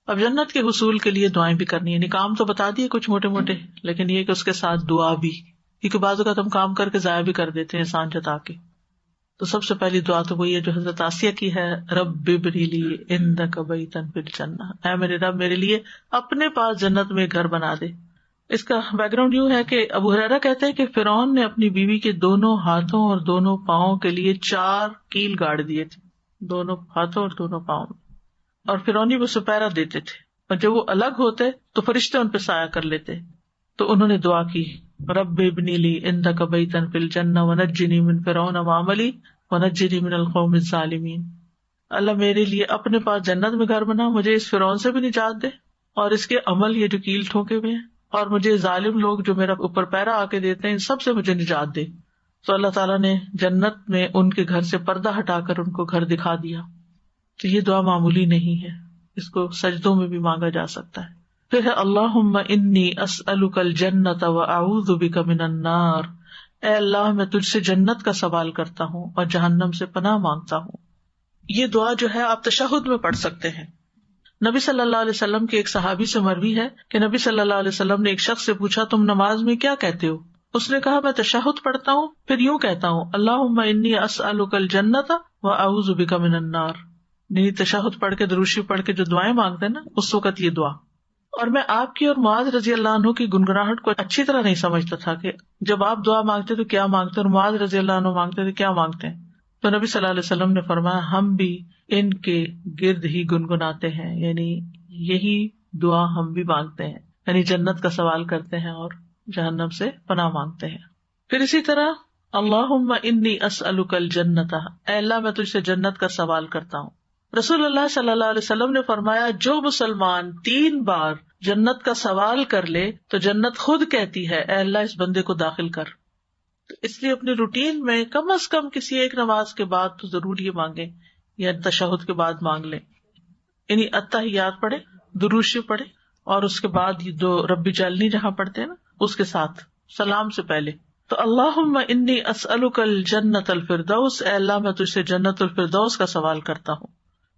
اب جنت کے حصول کے لیے دعائیں بھی کرنی ہے. یعنی کام تو بتا دیے کچھ موٹے موٹے، لیکن یہ کہ اس کے ساتھ دعا بھی، کیونکہ بعض اوقات ہم کام کر کے ضائع بھی کر دیتے ہیں احسان جتا کے. تو سب سے پہلی دعا تو وہی ہے جو حضرت آسیہ کی ہے، رب ابنی لی عندک بیتا فی الجنہ، اے میرے رب میرے لیے اپنے پاس جنت میں گھر بنا دے. اس کا بیک گراؤنڈ یوں ہے کہ ابو ہریرہ کہتے ہیں کہ فرعون نے اپنی بیوی کے دونوں ہاتھوں اور دونوں پاؤں کے لیے 4 کیل گاڑ دیے تھے، دونوں ہاتھوں اور دونوں پاؤں میں، اور فرعونی وہ سپیرا دیتے تھے، اور جب وہ الگ ہوتے تو فرشتے ان پہ سایہ کر لیتے. تو انہوں نے دعا کی، رب ابنی لی عندک بیتا فی الجنہ ونجنی من فرعون وعملی ونجنی من القوم الظالمین. اللہ میرے لیے اپنے پاس جنت میں گھر بنا، مجھے اس فرعون سے بھی نجات دے اور اس کے عمل یہ جو کیل ٹھوکے ہوئے ہیں، اور مجھے ظالم لوگ جو میرا اوپر پیرا آ کے دیتے ہیں ان سب سے مجھے نجات دے. تو اللہ تعالیٰ نے جنت میں ان کے گھر سے پردہ ہٹا کر ان کو گھر دکھا دیا. تو یہ دعا معمولی نہیں ہے، اس کو سجدوں میں بھی مانگا جا سکتا ہے. پھر ہے اللہم انی اسألک الجنۃ واعوذ بک من النار، اے اللہ میں تجھ سے جنت کا سوال کرتا ہوں اور جہنم سے پناہ مانگتا ہوں. یہ دعا جو ہے آپ تشہد میں پڑھ سکتے ہیں. نبی صلی اللہ علیہ وسلم کے ایک صحابی سے مروی ہے کہ نبی صلی اللہ علیہ وسلم نے ایک شخص سے پوچھا تم نماز میں کیا کہتے ہو؟ اس نے کہا میں تشہد پڑھتا ہوں، پھر یوں کہتا ہوں اللہم انی اسألک الجنۃ واعوذ بک من النار. یعنی تشہد پڑھ کے درود شریف پڑھ کے جو دعائیں مانگتے ہیں نا اس وقت یہ دعا. اور میں آپ کی اور معاذ رضی اللہ عنہ کی گنگناہٹ کو اچھی طرح نہیں سمجھتا تھا کہ جب آپ دعا مانگتے تو کیا مانگتے اور معاذ رضی اللہ عنہ مانگتے تو کیا مانگتے ہیں. تو نبی صلی اللہ علیہ وسلم نے فرمایا ہم بھی ان کے گرد ہی گنگناتے ہیں، یعنی یہی دعا ہم بھی مانگتے ہیں، یعنی جنت کا سوال کرتے ہیں اور جہنم سے پناہ مانگتے ہیں. پھر اسی طرح اللہم انی اسألک الجنۃ، اے اللہ میں تجھ سے جنت کا سوال کرتا ہوں. رسول اللہ صلی اللہ علیہ وسلم نے فرمایا جو مسلمان 3 بار جنت کا سوال کر لے تو جنت خود کہتی ہے اے اللہ اس بندے کو داخل کر. تو اس لیے اپنی روٹین میں کم از کم کسی ایک نماز کے بعد تو ضرور یہ مانگیں، یا تشہد کے بعد مانگ لیں. یعنی اتحیات پڑھے، درود شریف پڑھے، اور اس کے بعد یہ جو رب اجعلنی جہاں پڑھتے ہیں نا اس کے ساتھ سلام سے پہلے. تو اللہم انی اسألک الجنۃ الفردوس، اے اللہ میں تجھ سے جنت الفردوس کا سوال کرتا ہوں.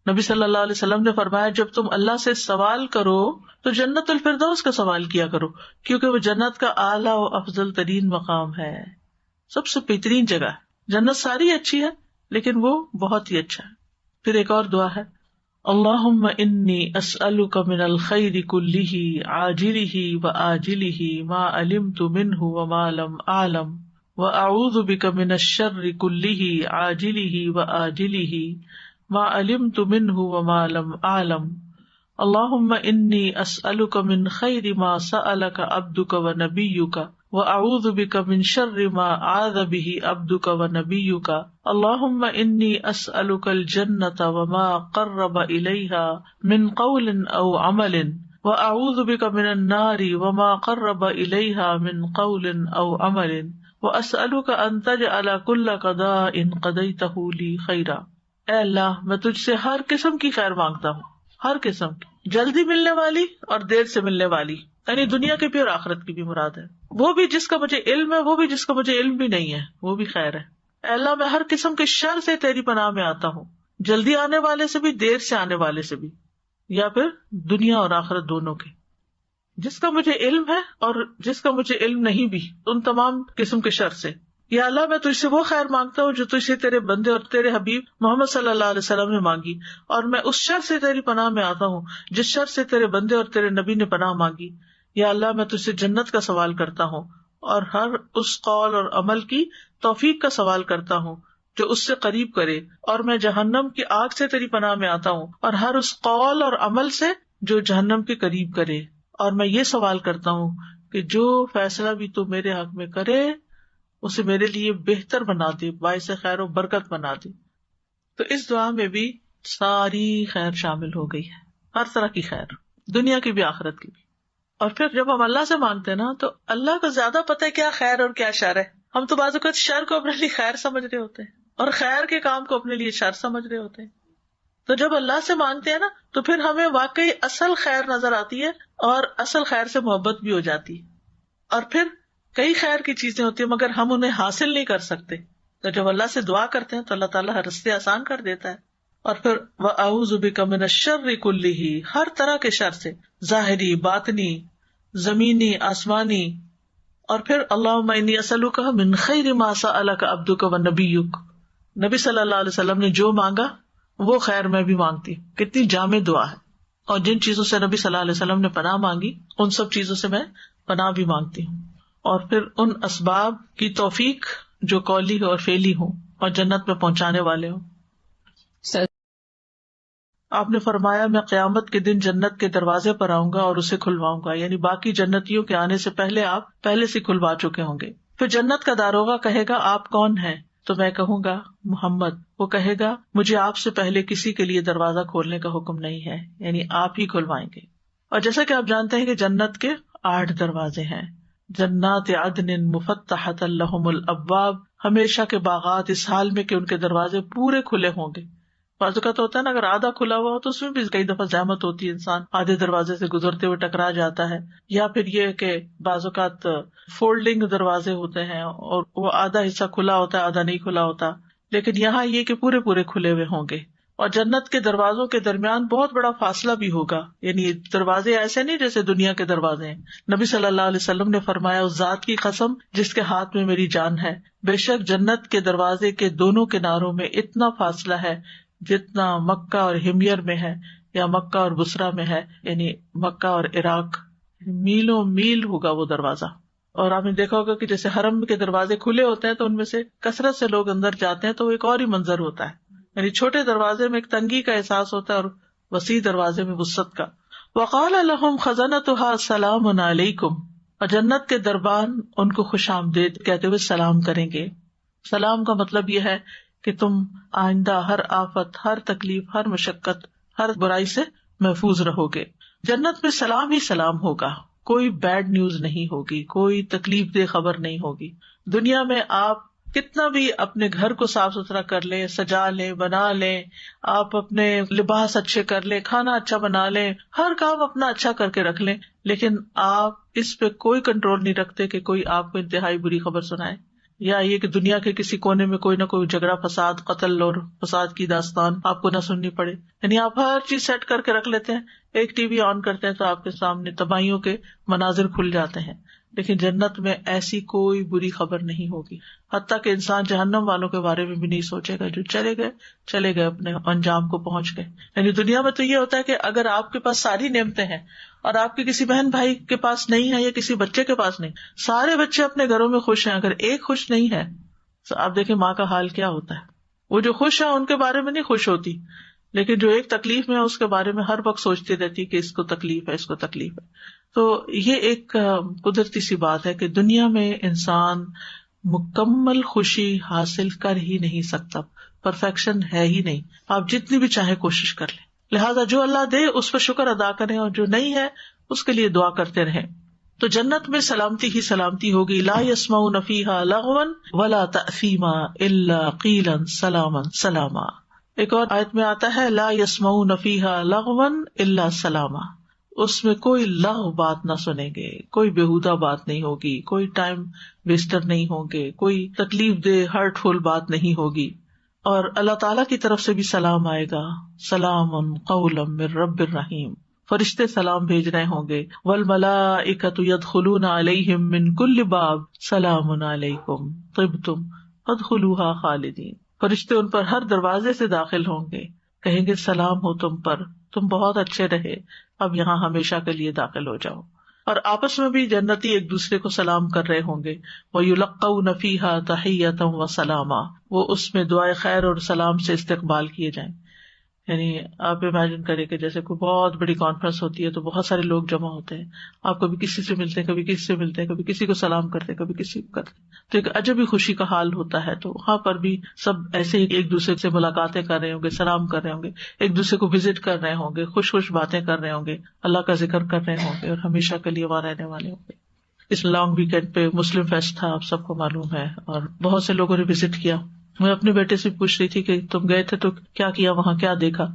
نبی صلی اللہ علیہ وسلم نے فرمایا جب تم اللہ سے سوال کرو تو جنت الفردوس کا سوال کیا کرو، کیونکہ وہ جنت کا اعلیٰ و افضل ترین مقام ہے، سب سے بہترین جگہ ہے. جنت ساری اچھی ہے لیکن وہ بہت ہی اچھا ہے. پھر ایک اور دعا ہے اللہم انی اسألک من الخیر کلہ عاجلہ وآجلہ ما علمت منہ وما لم اعلم واعوذ بک من الشر کلہ عاجلہ وآجلہ ما علمت منہ وما لم اعلم اللہم انی اسألک من خیر ما سألک عبدک ونبیک واعوذ بک من شر ما عاذ بہ عبدک ونبیک اللہم انی اسألک الجنۃ وما قرب الیہا من قول او عمل واعوذ بک من النار وما قرب الیہا من قول او عمل واسألک ان تجعل کل قضاء قضیتہ لی خیرا. اے اللہ میں تجھ سے ہر قسم کی خیر مانگتا ہوں، ہر قسم کی، جلدی ملنے والی اور دیر سے ملنے والی، یعنی دنیا کی بھی اور آخرت کی بھی مراد ہے. وہ بھی جس کا مجھے علم ہے، وہ بھی جس کا مجھے علم بھی نہیں ہے، وہ بھی خیر ہے. اے اللہ میں ہر قسم کے شر سے تیری پناہ میں آتا ہوں، جلدی آنے والے سے بھی، دیر سے آنے والے سے بھی، یا پھر دنیا اور آخرت دونوں کے. جس کا مجھے علم ہے اور جس کا مجھے علم نہیں بھی، ان تمام قسم کے شر سے. یا اللہ میں تجھ سے وہ خیر مانگتا ہوں جو تجھ سے تیرے بندے اور تیرے حبیب محمد صلی اللہ علیہ وسلم نے مانگی، اور میں اس شر سے تیری پناہ میں آتا ہوں جس شر سے تیرے بندے اور تیرے نبی نے پناہ مانگی. یا اللہ میں تجھ سے جنت کا سوال کرتا ہوں اور ہر اس قول اور عمل کی توفیق کا سوال کرتا ہوں جو اس سے قریب کرے، اور میں جہنم کی آگ سے تیری پناہ میں آتا ہوں اور ہر اس قول اور عمل سے جو جہنم کے قریب کرے. اور میں یہ سوال کرتا ہوں کہ جو فیصلہ بھی تو میرے حق میں کرے اسے میرے لیے بہتر بنا دے، باعث خیر و برکت بنا دے. تو اس دعا میں بھی ساری خیر شامل ہو گئی ہے، ہر طرح کی خیر، دنیا کی بھی آخرت کی بھی. اور پھر جب ہم اللہ سے مانگتے ہیں نا تو اللہ کو زیادہ پتہ ہے کیا خیر اور کیا شر ہے. ہم تو بعض اوقات شر کو اپنے لیے خیر سمجھ رہے ہوتے ہیں اور خیر کے کام کو اپنے لیے شر سمجھ رہے ہوتے ہیں. تو جب اللہ سے مانگتے ہیں نا تو پھر ہمیں واقعی اصل خیر نظر آتی ہے اور اصل خیر سے محبت بھی ہو جاتی ہے. اور پھر کئی خیر کی چیزیں ہوتی ہیں مگر ہم انہیں حاصل نہیں کر سکتے، تو جب اللہ سے دعا کرتے ہیں تو اللہ تعالیٰ راستے آسان کر دیتا ہے اور پھر وَأَعُوذُ بِكَ مِنَ الشَّرِّ كُلِّهِ، ہر طرح کے شر سے، ظاہری، باطنی، زمینی، آسمانی. اور پھر اللہم انی اسألک من خیر ما سألک عبدک ونبیک، نبی صلی اللہ علیہ وسلم نے جو مانگا وہ خیر میں بھی مانگتی ہوں. کتنی جامع دعا ہے. اور جن چیزوں سے نبی صلی اللہ علیہ وسلم نے پناہ مانگی ان سب چیزوں سے میں پناہ بھی مانگتی ہوں. اور پھر ان اسباب کی توفیق جو قولی اور فعلی ہوں اور جنت میں پہنچانے والے ہوں. آپ نے فرمایا میں قیامت کے دن جنت کے دروازے پر آؤں گا اور اسے کھلواؤں گا، یعنی باقی جنتیوں کے آنے سے پہلے آپ پہلے سے کھلوا چکے ہوں گے. پھر جنت کا داروغہ کہے گا آپ کون ہیں؟ تو میں کہوں گا محمد. وہ کہے گا مجھے آپ سے پہلے کسی کے لیے دروازہ کھولنے کا حکم نہیں ہے، یعنی آپ ہی کھلوائیں گے. اور جیسا کہ آپ جانتے ہیں کہ جنت کے 8 دروازے ہیں. جنات عدن مفتحۃ لہم الابواب، ہمیشہ کے باغات اس حال میں کہ ان کے دروازے پورے کھلے ہوں گے. بعض اوقات ہوتا ہے نا اگر آدھا کھلا ہوا ہو تو اس میں بھی کئی دفعہ زحمت ہوتی ہے، انسان آدھے دروازے سے گزرتے ہوئے ٹکرا جاتا ہے. یا پھر یہ کہ بعض اوقات فولڈنگ دروازے ہوتے ہیں اور وہ آدھا حصہ کھلا ہوتا ہے آدھا نہیں کھلا ہوتا، لیکن یہاں یہ کہ پورے پورے کھلے ہوئے ہوں گے. اور جنت کے دروازوں کے درمیان بہت بڑا فاصلہ بھی ہوگا، یعنی دروازے ایسے نہیں جیسے دنیا کے دروازے ہیں. نبی صلی اللہ علیہ وسلم نے فرمایا اس ذات کی قسم جس کے ہاتھ میں میری جان ہے، بے شک جنت کے دروازے کے دونوں کناروں میں اتنا فاصلہ ہے جتنا مکہ اور ہمیر میں ہے یا مکہ اور بصرہ میں ہے، یعنی مکہ اور عراق، میلوں میل ہوگا وہ دروازہ. اور آپ نے دیکھا ہوگا کہ جیسے حرم کے دروازے کھلے ہوتے ہیں تو ان میں سے کثرت سے لوگ اندر جاتے ہیں تو ایک اور ہی منظر ہوتا ہے، یعنی چھوٹے دروازے میں ایک تنگی کا احساس ہوتا ہے اور وسیع دروازے میں وسعت کا. وقال لهم خزنتها سلام علیکم، اور جنت کے دربان ان کو خوش آمدید کہتے ہوئے سلام کریں گے. سلام کا مطلب یہ ہے کہ تم آئندہ ہر آفت، ہر تکلیف، ہر مشقت، ہر برائی سے محفوظ رہو گے. جنت میں سلام ہی سلام ہوگا، کوئی بیڈ نیوز نہیں ہوگی، کوئی تکلیف دہ خبر نہیں ہوگی. دنیا میں آپ کتنا بھی اپنے گھر کو صاف ستھرا کر لیں، سجا لیں، بنا لیں، آپ اپنے لباس اچھے کر لیں، کھانا اچھا بنا لیں، ہر کام اپنا اچھا کر کے رکھ لیں، لیکن آپ اس پہ کوئی کنٹرول نہیں رکھتے کہ کوئی آپ کو انتہائی بری خبر سنائے، یا یہ کہ دنیا کے کسی کونے میں کوئی نہ کوئی جھگڑا فساد، قتل اور فساد کی داستان آپ کو نہ سننی پڑے. یعنی آپ ہر چیز سیٹ کر کے رکھ لیتے ہیں، ایک ٹی وی آن کرتے ہیں تو آپ کے سامنے تباہیوں کے مناظر کھل جاتے ہیں. لیکن جنت میں ایسی کوئی بری خبر نہیں ہوگی، حتیٰ کہ انسان جہنم والوں کے بارے میں بھی نہیں سوچے گا، جو چلے گئے اپنے انجام کو پہنچ گئے. یعنی دنیا میں تو یہ ہوتا ہے کہ اگر آپ کے پاس ساری نعمتیں ہیں اور آپ کے کسی بہن بھائی کے پاس نہیں ہے یا کسی بچے کے پاس نہیں، سارے بچے اپنے گھروں میں خوش ہیں، اگر ایک خوش نہیں ہے تو آپ دیکھیں ماں کا حال کیا ہوتا ہے. وہ جو خوش ہے ان کے بارے میں نہیں خوش ہوتی، لیکن جو ایک تکلیف میں ہے اس کے بارے میں ہر وقت سوچتی رہتی کہ اس کو تکلیف ہے، اس کو تکلیف ہے. تو یہ ایک قدرتی سی بات ہے کہ دنیا میں انسان مکمل خوشی حاصل کر ہی نہیں سکتا، پرفیکشن ہے ہی نہیں، آپ جتنی بھی چاہے کوشش کر لیں. لہذا جو اللہ دے اس پر شکر ادا کریں اور جو نہیں ہے اس کے لیے دعا کرتے رہیں. تو جنت میں سلامتی ہی سلامتی ہوگی. لا يسمعون فيها لغوا ولا تأثیما الا قیلا سلاما سلاما. ایک اور آیت میں آتا ہے لا يسمعون فيها لغوا الا سلاما، اس میں کوئی لغو بات نہ سنیں گے، کوئی بےہودہ بات نہیں ہوگی، کوئی ٹائم ویسٹر نہیں ہوں گے، کوئی تکلیف دہ ہرٹ فل بات نہیں ہوگی. اور اللہ تعالیٰ کی طرف سے بھی سلام آئے گا، سلام قولا من رب الرحیم، فرشتے سلام بھیج رہے ہوں گے. والملائکۃ یدخلون علیہم من کل باب سلام علیکم طبتم فادخلوها خالدین. فرشتے ان پر ہر دروازے سے داخل ہوں گے، کہیں گے سلام ہو تم پر، تم بہت اچھے رہے، اب یہاں ہمیشہ کے لیے داخل ہو جاؤ. اور آپس میں بھی جنتی ایک دوسرے کو سلام کر رہے ہوں گے. وَيُلَقَّوْنَ فِيهَا تَحِيَّةً وَسَلَامًا، وہ اس میں دعائے خیر اور سلام سے استقبال کیے جائیں. یعنی آپ امیجن کریں کہ جیسے کوئی بہت بڑی کانفرنس ہوتی ہے تو بہت سارے لوگ جمع ہوتے ہیں، آپ کبھی کسی سے ملتے ہیں، کبھی کسی سے ملتے ہیں، کبھی کسی کو سلام کرتے ہیں، کبھی کسی کو کرتے ہیں، تو ایک عجب ہی خوشی کا حال ہوتا ہے. تو وہاں پر بھی سب ایسے ہی ایک دوسرے سے ملاقاتیں کر رہے ہوں گے، سلام کر رہے ہوں گے، ایک دوسرے کو وزٹ کر رہے ہوں گے، خوش خوش باتیں کر رہے ہوں گے، اللہ کا ذکر کر رہے ہوں گے اور ہمیشہ کے لیے وہاں رہنے والے ہوں گے. اس لانگ ویکینڈ پہ مسلم فیسٹ تھا، آپ سب کو معلوم ہے، اور بہت سے لوگوں نے وزٹ کیا. میں اپنے بیٹے سے پوچھ رہی تھی کہ تم گئے تھے تو کیا کیا وہاں، کیا دیکھا؟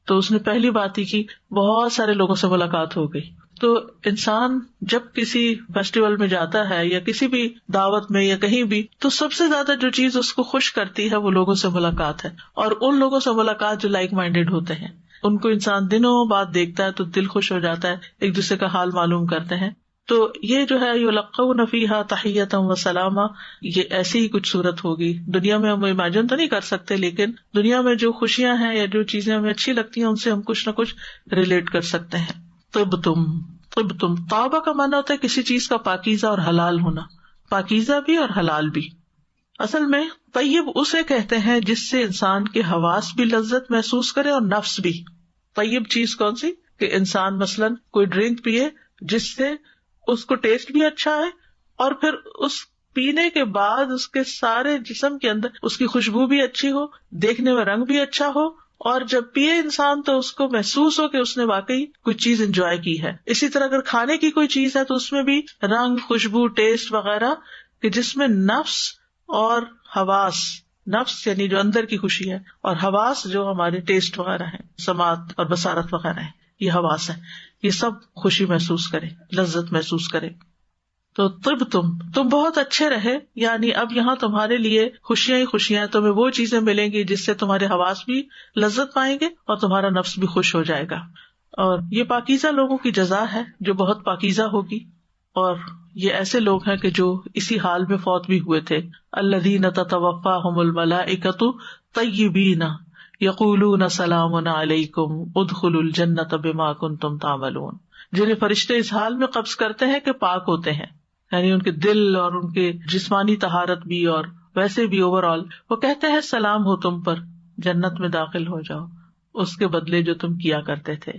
تو اس نے پہلی بات ہی کی، بہت سارے لوگوں سے ملاقات ہو گئی. تو انسان جب کسی فیسٹیول میں جاتا ہے یا کسی بھی دعوت میں یا کہیں بھی، تو سب سے زیادہ جو چیز اس کو خوش کرتی ہے وہ لوگوں سے ملاقات ہے، اور ان لوگوں سے ملاقات جو لائک مائنڈیڈ ہوتے ہیں، ان کو انسان دنوں بعد دیکھتا ہے تو دل خوش ہو جاتا ہے، ایک دوسرے کا حال معلوم کرتے ہیں. تو یہ جو ہے یلقون فیہا تحیۃ و سلاما، یہ ایسی ہی کچھ صورت ہوگی. دنیا میں ہم امیجن تو نہیں کر سکتے، لیکن دنیا میں جو خوشیاں ہیں یا جو چیزیں ہمیں اچھی لگتی ہیں ان سے ہم کچھ نہ کچھ ریلیٹ کر سکتے ہیں. طبتم طابہ کا معنی ہوتا ہے کسی چیز کا پاکیزہ اور حلال ہونا، پاکیزہ بھی اور حلال بھی. اصل میں طیب اسے کہتے ہیں جس سے انسان کے حواس بھی لذت محسوس کرے اور نفس بھی. طیب چیز کون سی؟ کہ انسان مثلاً کوئی ڈرنک پیے جس سے اس کو ٹیسٹ بھی اچھا ہے، اور پھر اس پینے کے بعد اس کے سارے جسم کے اندر اس کی خوشبو بھی اچھی ہو، دیکھنے میں رنگ بھی اچھا ہو، اور جب پیے انسان تو اس کو محسوس ہو کہ اس نے واقعی کچھ چیز انجوائے کی ہے. اسی طرح اگر کھانے کی کوئی چیز ہے تو اس میں بھی رنگ، خوشبو، ٹیسٹ وغیرہ، کہ جس میں نفس اور حواس، نفس یعنی جو اندر کی خوشی ہے، اور حواس جو ہمارے ٹیسٹ وغیرہ ہیں، سماعت اور بصارت وغیرہ ہیں، یہ حواس ہیں، یہ سب خوشی محسوس کرے، لذت محسوس کرے. تو تم بہت اچھے رہے، یعنی اب یہاں تمہارے لیے خوشیاں ہی خوشیاں، تمہیں وہ چیزیں ملیں گی جس سے تمہارے حواس بھی لذت پائیں گے اور تمہارا نفس بھی خوش ہو جائے گا. اور یہ پاکیزہ لوگوں کی جزا ہے جو بہت پاکیزہ ہوگی، اور یہ ایسے لوگ ہیں کہ جو اسی حال میں فوت بھی ہوئے تھے. الذین تتوفاہم الملائکۃ طیبین یقولون سلام علیکم ادخلوا الجنۃ بما کنتم تعملون، جنہیں فرشتے اس حال میں قبض کرتے ہیں کہ پاک ہوتے ہیں، یعنی ان کے دل اور ان کے جسمانی طہارت بھی اور ویسے بھی اوور آل، وہ کہتے ہیں سلام ہو تم پر، جنت میں داخل ہو جاؤ اس کے بدلے جو تم کیا کرتے تھے.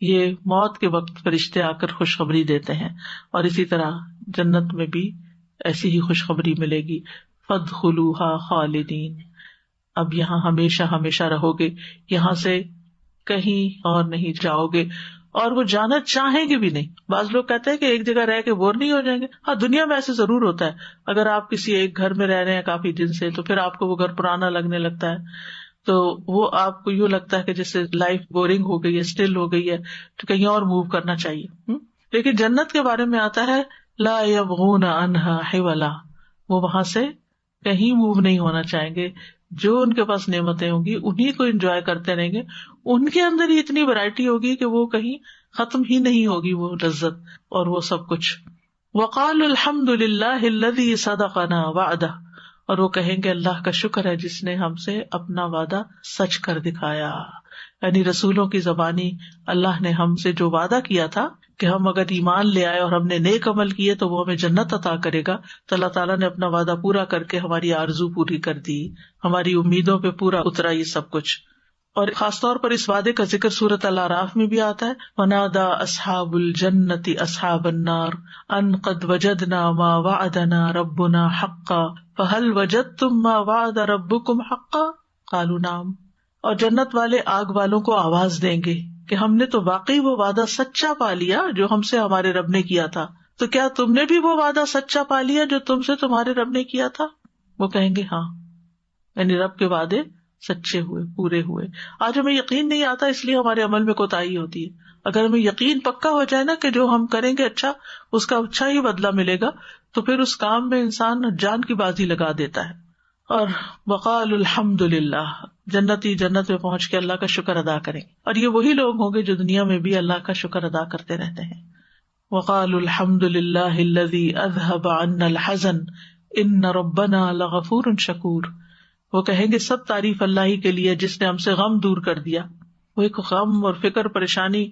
یہ موت کے وقت فرشتے آ کر خوشخبری دیتے ہیں، اور اسی طرح جنت میں بھی ایسی ہی خوشخبری ملے گی. فادخلوها خالدین، اب یہاں ہمیشہ ہمیشہ رہو گے، یہاں سے کہیں اور نہیں جاؤ گے، اور وہ جانا چاہیں گے بھی نہیں. بعض لوگ کہتے ہیں کہ ایک جگہ رہ کے بور نہیں ہو جائیں گے. ہاں، دنیا میں ایسے ضرور ہوتا ہے، اگر آپ کسی ایک گھر میں رہ رہے ہیں کافی دن سے تو پھر آپ کو وہ گھر پرانا لگنے لگتا ہے، تو وہ آپ کو یوں لگتا ہے کہ جیسے لائف بورنگ ہو گئی ہے، اسٹل ہو گئی ہے، تو کہیں اور موو کرنا چاہیے. لیکن جنت کے بارے میں آتا ہے لا یبغون عنہا حولا، وہ وہاں سے کہیں موو نہیں ہونا چاہیں گے. جو ان کے پاس نعمتیں ہوں گی انہیں کو انجوائے کرتے رہیں گے. ان کے اندر ہی اتنی ویرائٹی ہوگی کہ وہ کہیں ختم ہی نہیں ہوگی وہ لذت اور وہ سب کچھ. وقالوا الحمد للہ الذی صدقنا وعدہ، اور وہ کہیں گے اللہ کا شکر ہے جس نے ہم سے اپنا وعدہ سچ کر دکھایا. یعنی رسولوں کی زبانی اللہ نے ہم سے جو وعدہ کیا تھا کہ ہم اگر ایمان لے آئے اور ہم نے نیک عمل کیے تو وہ ہمیں جنت عطا کرے گا، تو اللہ تعالیٰ نے اپنا وعدہ پورا کر کے ہماری آرزو پوری کر دی، ہماری امیدوں پہ پورا اترا یہ سب کچھ. اور خاص طور پر اس وعدے کا ذکر سورۃ الاعراف میں بھی آتا ہے، وَنَادَىٰ أَصْحَابُ الْجَنَّةِ أَصْحَابَ النَّارِ أَن قَدْ وَجَدْنَا مَا وَعَدَنَا رَبُّنَا حَقًّا فَهَلْ وَجَدتُّم مَّا وَعَدَ رَبُّكُمْ حَقًّا قَالُوا نَعَمْ. اور جنت والے آگ والوں کو آواز دیں گے کہ ہم نے تو واقعی وہ وعدہ سچا پا لیا جو ہم سے ہمارے رب نے کیا تھا، تو کیا تم نے بھی وہ وعدہ سچا پا لیا جو تم سے تمہارے رب نے کیا تھا؟ وہ کہیں گے ہاں، یعنی رب کے وعدے سچے ہوئے، پورے ہوئے. آج ہمیں یقین نہیں آتا، اس لیے ہمارے عمل میں کوتاہی ہوتی ہے. اگر ہمیں یقین پکا ہو جائے نا کہ جو ہم کریں گے اچھا، اس کا اچھا ہی بدلہ ملے گا، تو پھر اس کام میں انسان جان کی بازی لگا دیتا ہے. اور وقال الحمد للہ، جنتی جنت میں پہنچ کے اللہ کا شکر ادا کریں، اور یہ وہی لوگ ہوں گے جو دنیا میں بھی اللہ کا شکر ادا کرتے رہتے ہیں. وقال الحمد للہ الذی اذهب عنا الحزن ان ربنا لغفور شکور. وہ کہیں گے سب تعریف اللہ ہی کے لیے جس نے ہم سے غم دور کر دیا. وہ ایک غم اور فکر پریشانی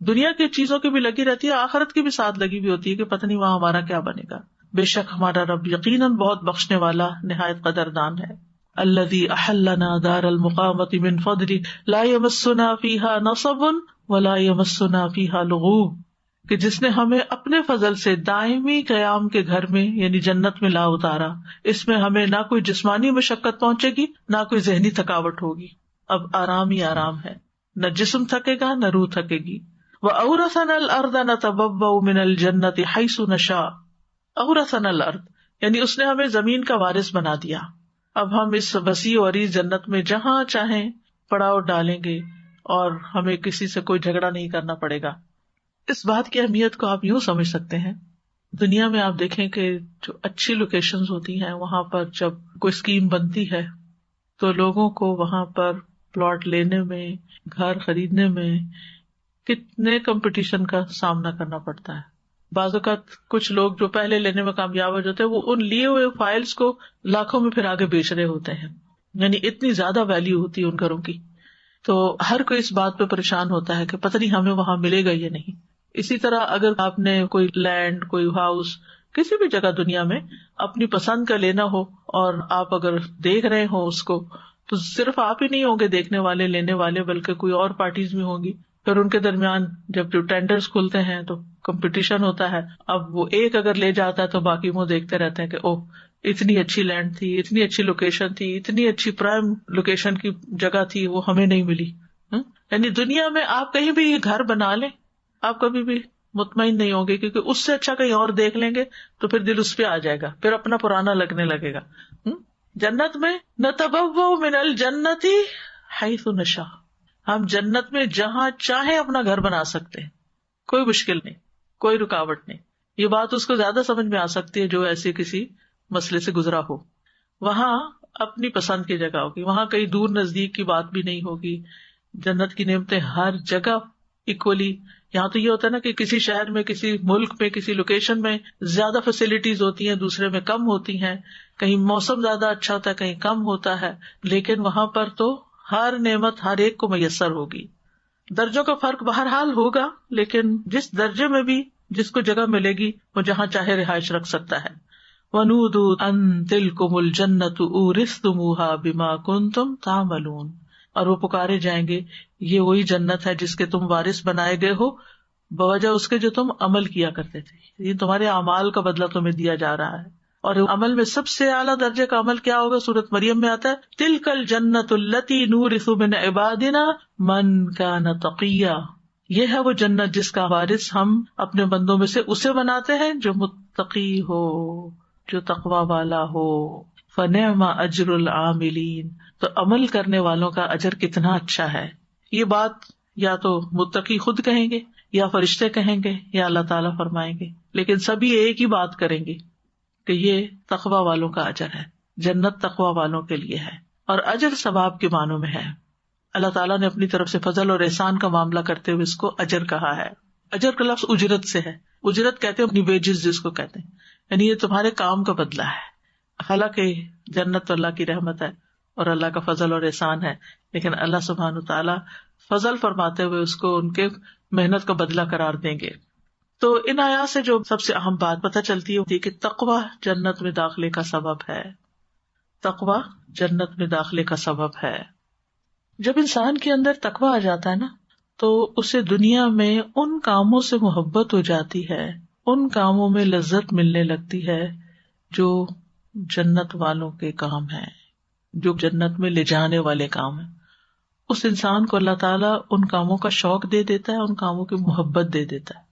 دنیا کی چیزوں کی بھی لگی رہتی ہے، آخرت کی بھی ساتھ لگی بھی ہوتی ہے کہ پتہ نہیں وہاں ہمارا کیا بنے گا. بے شک ہمارا رب یقیناً بہت بخشنے والا، نہایت قدردان ہے. الذی احلنا دار المقامۃ من فضلہ لا یمسنا فیہا نصب ولا یمسنا فیہا لغوب، کہ جس نے ہمیں اپنے فضل سے دائمی قیام کے گھر میں یعنی جنت میں لا اتارا. اس میں ہمیں نہ کوئی جسمانی مشقت پہنچے گی نہ کوئی ذہنی تھکاوٹ ہوگی. اب آرام ہی آرام ہے، نہ جسم تھکے گا نہ روح تھکے گی. وَأَوْرَثَنَا الْأَرْضَ نَتَبَوَّأُ مِنَ الْجَنَّةِ حَيْثُ نَشَاءُ. اورثنا الارض یعنی اس نے ہمیں زمین کا وارث بنا دیا. اب ہم اس وسیع و عریض جنت میں جہاں چاہیں پڑاؤ ڈالیں گے اور ہمیں کسی سے کوئی جھگڑا نہیں کرنا پڑے گا. اس بات کی اہمیت کو آپ یوں سمجھ سکتے ہیں، دنیا میں آپ دیکھیں کہ جو اچھی لوکیشنز ہوتی ہیں وہاں پر جب کوئی اسکیم بنتی ہے تو لوگوں کو وہاں پر پلاٹ لینے میں، گھر خریدنے میں کتنے کمپٹیشن کا سامنا کرنا پڑتا ہے. بعض اوقات کچھ لوگ جو پہلے لینے میں کامیاب ہو جاتے ہیں وہ ان لیے ہوئے فائلز کو لاکھوں میں پھر آگے بیچ رہے ہوتے ہیں، یعنی اتنی زیادہ ویلیو ہوتی ہے ان گھروں کی. تو ہر کوئی اس بات پہ پریشان ہوتا ہے کہ پتہ نہیں ہمیں وہاں ملے گا یا نہیں. اسی طرح اگر آپ نے کوئی لینڈ، کوئی ہاؤس کسی بھی جگہ دنیا میں اپنی پسند کا لینا ہو اور آپ اگر دیکھ رہے ہو اس کو، تو صرف آپ ہی نہیں ہوں گے دیکھنے والے، لینے والے، بلکہ کوئی اور پارٹیز بھی ہوں گی. پھر ان کے درمیان جب جو ٹینڈرز کھلتے ہیں تو کمپٹیشن ہوتا ہے. اب وہ ایک اگر لے جاتا ہے تو باقی وہ دیکھتے رہتے ہیں کہ اوہ اتنی اچھی لینڈ تھی، اتنی اچھی لوکیشن تھی، اتنی اچھی پرائم لوکیشن کی جگہ تھی، وہ ہمیں نہیں ملی. یعنی دنیا میں آپ کہیں بھی یہ گھر بنا لیں، آپ کبھی بھی مطمئن نہیں ہوں گے، کیونکہ اس سے اچھا کہیں اور دیکھ لیں گے تو پھر دل اس پہ آ جائے گا، پھر اپنا پرانا لگنے لگے گا. جنت میں نتبوأ من الجنۃ حیث نشاء، ہم جنت میں جہاں چاہیں اپنا گھر بنا سکتے ہیں، کوئی مشکل نہیں، کوئی رکاوٹ نہیں. یہ بات اس کو زیادہ سمجھ میں آ سکتی ہے جو ایسے کسی مسئلے سے گزرا ہو. وہاں اپنی پسند کی جگہ ہوگی، وہاں کہیں دور نزدیک کی بات بھی نہیں ہوگی. جنت کی نعمتیں ہر جگہ ایکولی. یہاں تو یہ ہوتا ہے نا کہ کسی شہر میں، کسی ملک میں، کسی لوکیشن میں زیادہ فیسلٹیز ہوتی ہیں، دوسرے میں کم ہوتی ہیں، کہیں موسم زیادہ اچھا ہوتا ہے، کہیں کم ہوتا ہے، لیکن وہاں پر تو ہر نعمت ہر ایک کو میسر ہوگی. درجوں کا فرق بہرحال ہوگا، لیکن جس درجے میں بھی جس کو جگہ ملے گی وہ جہاں چاہے رہائش رکھ سکتا ہے. وَنُودُوا أَن تِلْكُمُ الْجَنَّةُ أُورِثْتُمُوهَا بِمَا كُنتُمْ تَعْمَلُونَ، اور وہ پکارے جائیں گے یہ وہی جنت ہے جس کے تم وارث بنائے گئے ہو بوجہ اس کے جو تم عمل کیا کرتے تھے. یہ تمہارے اعمال کا بدلہ تمہیں دیا جا رہا ہے. اور عمل میں سب سے اعلیٰ درجے کا عمل کیا ہوگا؟ سورۃ مریم میں آتا ہے تِلْكَ الْجَنَّةُ الَّتِي نُورِثُ مِنْ عِبَادِنَا مَنْ كَانَ تَقِيًّا، یہ ہے وہ جنت جس کا وارث ہم اپنے بندوں میں سے اسے بناتے ہیں جو متقی ہو، جو تقوی والا ہو. فَنِعْمَ أَجْرُ الْعَامِلِينَ، تو عمل کرنے والوں کا اجر کتنا اچھا ہے. یہ بات یا تو متقی خود کہیں گے، یا فرشتے کہیں گے، یا اللہ تعالیٰ فرمائیں گے، لیکن سبھی ایک ہی بات کریں گے کہ یہ تقوی والوں کا اجر ہے، جنت تقوی والوں کے لیے ہے. اور اجر ثواب کے معنوں میں ہے. اللہ تعالیٰ نے اپنی طرف سے فضل اور احسان کا معاملہ کرتے ہوئے اس کو اجر کہا ہے. اجر کا لفظ اجرت سے ہے. اجرت کہتے ہیں اپنی ویجز جس کو کہتے ہیں، یعنی یہ تمہارے کام کا بدلہ ہے. حالانکہ جنت تو اللہ کی رحمت ہے اور اللہ کا فضل اور احسان ہے، لیکن اللہ سبحانہ تعالیٰ فضل فرماتے ہوئے اس کو ان کے محنت کا بدلہ قرار دیں گے. تو ان آیات سے جو سب سے اہم بات پتہ چلتی ہے کہ تقوی جنت میں داخلے کا سبب ہے. تقوی جنت میں داخلے کا سبب ہے. جب انسان کے اندر تقوی آ جاتا ہے نا تو اسے دنیا میں ان کاموں سے محبت ہو جاتی ہے، ان کاموں میں لذت ملنے لگتی ہے جو جنت والوں کے کام ہیں، جو جنت میں لے جانے والے کام ہیں. اس انسان کو اللہ تعالیٰ ان کاموں کا شوق دے دیتا ہے، ان کاموں کی محبت دے دیتا ہے.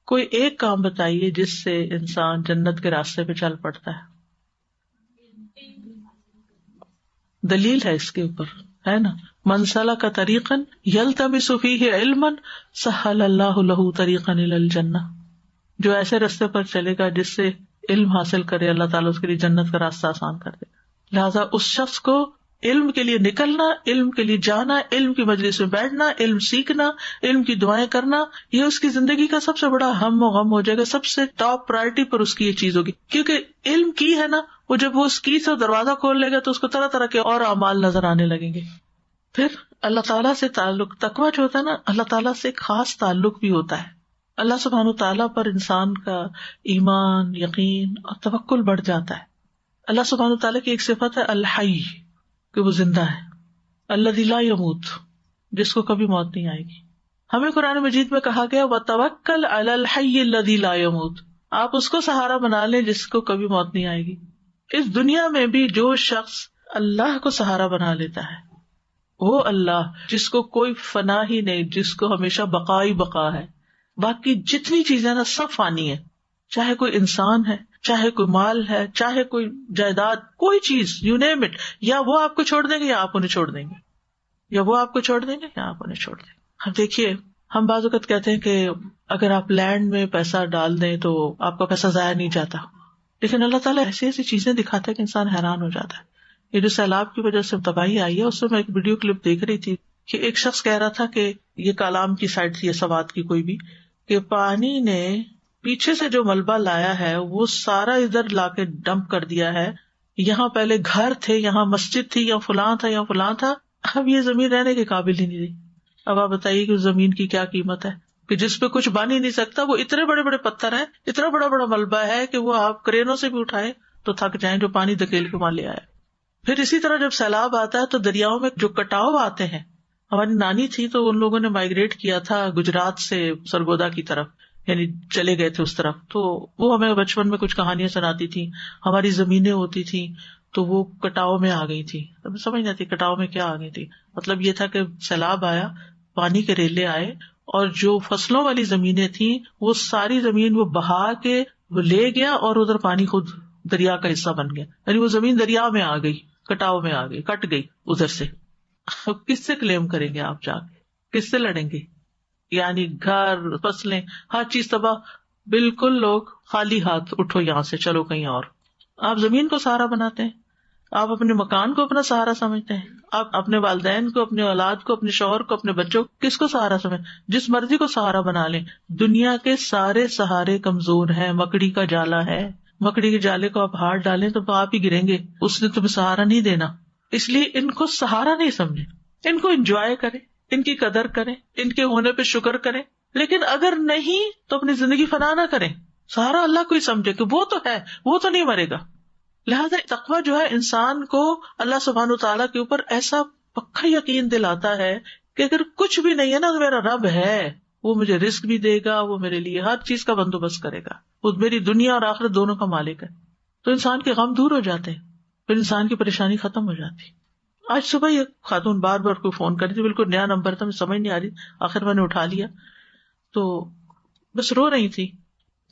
کوئی ایک کام بتائیے جس سے انسان جنت کے راستے پہ چل پڑتا ہے. دلیل ہے اس کے اوپر، ہے نا؟ من سلک طریقا یلتمس فیہ علما سہل اللہ لہ طریقا الی الجنہ، جو ایسے راستے پر چلے گا جس سے علم حاصل کرے اللہ تعالیٰ اس کے لیے جنت کا راستہ آسان کر دے. لہٰذا اس شخص کو علم کے لیے نکلنا، علم کے لیے جانا، علم کی مجلس میں بیٹھنا، علم سیکھنا، علم کی دعائیں کرنا، یہ اس کی زندگی کا سب سے بڑا ہم و غم ہو جائے گا. سب سے ٹاپ پرائرٹی پر اس کی یہ چیز ہوگی، کیونکہ علم کی ہے نا، وہ جب وہ اس کی سے دروازہ کھول لے گا تو اس کو طرح طرح کے اور اعمال نظر آنے لگیں گے. پھر اللہ تعالیٰ سے تعلق، تقویٰ جو ہوتا ہے نا، اللہ تعالیٰ سے ایک خاص تعلق بھی ہوتا ہے. اللہ سبحانہ تعالیٰ پر انسان کا ایمان، یقین اور توکل بڑھ جاتا ہے. اللہ سبحانہ تعالیٰ کی ایک صفت ہے الحی، کہ وہ زندہ ہے. الذی لا یموت، جس کو کبھی موت نہیں آئے گی. ہمیں قرآن مجید میں کہا گیا وتوکل علی الحی الذی لا یموت، آپ اس کو سہارا بنا لیں جس کو کبھی موت نہیں آئے گی. اس دنیا میں بھی جو شخص اللہ کو سہارا بنا لیتا ہے، وہ اللہ جس کو کوئی فنا ہی نہیں، جس کو ہمیشہ بقائی بقا ہے. باقی جتنی چیزیں نا سب فانی ہے، چاہے کوئی انسان ہے، چاہے کوئی مال ہے، چاہے کوئی جائیداد، کوئی چیز، یو نیم اٹ، یا وہ آپ کو چھوڑ دیں گے یا آپ انہیں چھوڑ دیں گے، یا وہ آپ کو چھوڑ دیں گے یا آپ انہیں چھوڑ دیں گے. اب دیکھیے، ہم بعض اوقات کہتے ہیں کہ اگر آپ لینڈ میں پیسہ ڈال دیں تو آپ کا پیسہ ضائع نہیں جاتا، لیکن اللہ تعالیٰ ایسی ایسی چیزیں دکھاتا ہے کہ انسان حیران ہو جاتا ہے. یہ جو سیلاب کی وجہ سے تباہی آئی ہے، اس میں ایک ویڈیو کلپ دیکھ رہی تھی کہ ایک شخص کہہ رہا تھا کہ یہ کالام کی سائڈ تھی یا سوات کی کوئی بھی، کہ پانی نے پیچھے سے جو ملبہ لایا ہے وہ سارا ادھر لا کے ڈمپ کر دیا ہے. یہاں پہلے گھر تھے، یہاں مسجد تھی، یہاں فلاں تھا، یہاں فلاں تھا، اب یہ زمین رہنے کے قابل ہی نہیں رہی. اب آپ بتائیے کہ زمین کی کیا قیمت ہے کہ جس پہ کچھ بن ہی نہیں سکتا. وہ اتنے بڑے بڑے پتھر ہیں، اتنا بڑا بڑا ملبہ ہے کہ وہ آپ کرینوں سے بھی اٹھائے تو تھک جائیں جو پانی دھکیل کے وہاں لے آئے. پھر اسی طرح جب سیلاب آتا ہے تو دریاؤں میں جو کٹاؤ آتے ہیں، ہماری نانی تھی تو ان لوگوں نے مائگریٹ کیا تھا گجرات سے سرگودا کی طرف، یعنی چلے گئے تھے اس طرف. تو وہ ہمیں بچپن میں کچھ کہانیاں سناتی تھی. ہماری زمینیں ہوتی تھی تو وہ کٹاؤ میں آ گئی تھی. اب سمجھ نہیں آتی کٹاؤ میں کیا آ گئی تھی. مطلب یہ تھا کہ سیلاب آیا، پانی کے ریلے آئے، اور جو فصلوں والی زمینیں تھیں وہ ساری زمین وہ بہا کے وہ لے گیا، اور ادھر پانی خود دریا کا حصہ بن گیا. یعنی وہ زمین دریا میں آ گئی، کٹاؤ میں آ گئی، کٹ گئی ادھر سے. اب کس سے کلیم کریں گے آپ جا کے، کس سے لڑیں گے؟ یعنی گھر، فصلیں، ہر چیز تباہ. بالکل لوگ خالی ہاتھ اٹھو یہاں سے چلو کہیں اور. آپ زمین کو سہارا بناتے ہیں، آپ اپنے مکان کو اپنا سہارا سمجھتے ہیں، آپ اپنے والدین کو، اپنے اولاد کو، اپنے شوہر کو، اپنے بچوں کو، کس کو سہارا سمجھ؟ جس مرضی کو سہارا بنا لیں. دنیا کے سارے سہارے کمزور ہیں. مکڑی کا جالا ہے، مکڑی کے جالے کو آپ ہاتھ ڈالیں تو آپ ہی گریں گے، اس نے تمہیں سہارا نہیں دینا. اس لیے ان کو سہارا نہیں سمجھے، ان کو انجوائے کریں، ان کی قدر کریں، ان کے ہونے پہ شکر کریں. لیکن اگر نہیں تو اپنی زندگی فنا نہ کریں. سہارا اللہ کو ہی سمجھے کہ وہ تو ہے، وہ تو نہیں مرے گا. لہٰذا تقویٰ جو ہے انسان کو اللہ سبحانہ تعالیٰ کے اوپر ایسا پکا یقین دلاتا ہے کہ اگر کچھ بھی نہیں ہے نا تو میرا رب ہے، وہ مجھے رزق بھی دے گا، وہ میرے لیے ہر چیز کا بندوبست کرے گا، وہ میری دنیا اور آخرت دونوں کا مالک ہے. تو انسان کے غم دور ہو جاتے ہیں، پھر انسان کی پریشانی ختم ہو جاتی. آج صبح یہ خاتون بار بار کوئی فون کری تھی، بالکل نیا نمبر تھا، مجھے سمجھ نہیں آ رہی، آخر میں نے اٹھا لیا تو بس رو رہی تھی.